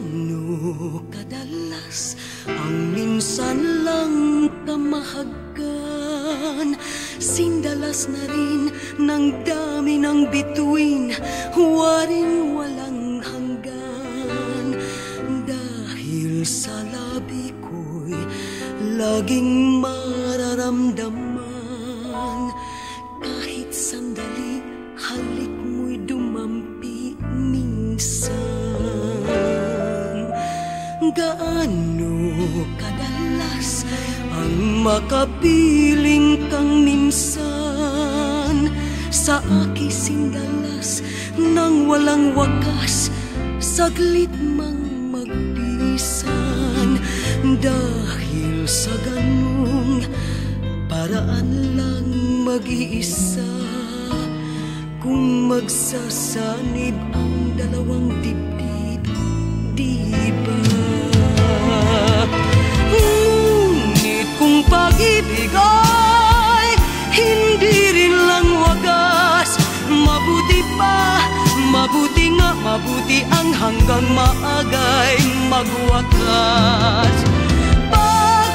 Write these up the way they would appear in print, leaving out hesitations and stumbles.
Gaano kadalas ang minsan lang kamahagan, sindalas na rin ng dami ng bituin, waring walang hanggan. Dahil sa labi ko'y laging mararamdaman, kahit sandali halik mo'y dumampi minsan. Gaano kadalas ang makapiling kang minsan sa aki sindalas nang walang wakas, saglit mang magpisan. Dahil sa ganung paraan lang mag-iisa, kung magsasanib ang dalawang dibdib, di ba? Ngunit kung pag-ibig ay hindi rin lang wagas, mabuti pa, mabuti nga, mabuti ang hanggang maagay magwakas. Pag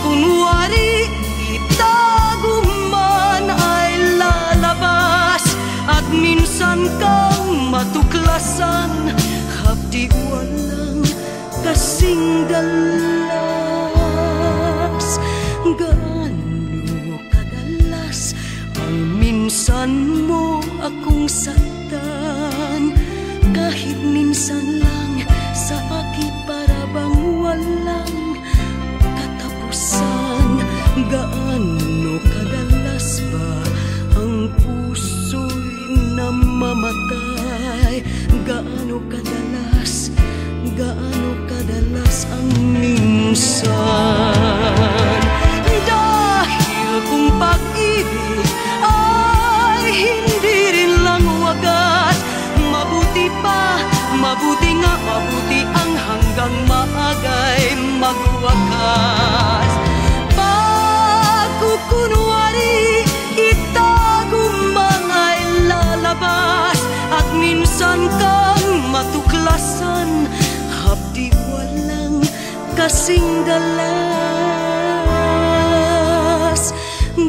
kunwari itago man ay lalabas, at minsan kang matuklasan, hapdi walang kasing dalas. Gaano kadalas ang minsan mo akong saktan, kahit minsan lang sa aki para bang walang katapusan. Gaano kadalas ba ang puso'y namamatay? Gaano kadalas ang minsan? Dahil kung pag-ibig ay hindi rin lang wagas, mabuti pa, mabuti nga, mabuti ang hanggang maagay magwakas. Pag kukunwari itago man ay lalabas, at minsan kang matuklasan, hapdi walang kasing dalas.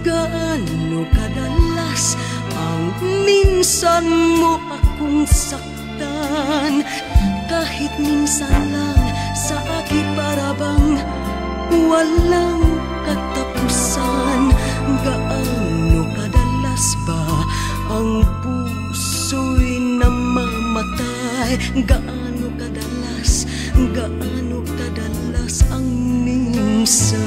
Gaano kadalas ang minsan mo akong saktan, kahit minsan lang sa aki para bang walang katapusan. Gaano kadalas ba ang puso'y namamatay? Gaano kadalas ang minsan?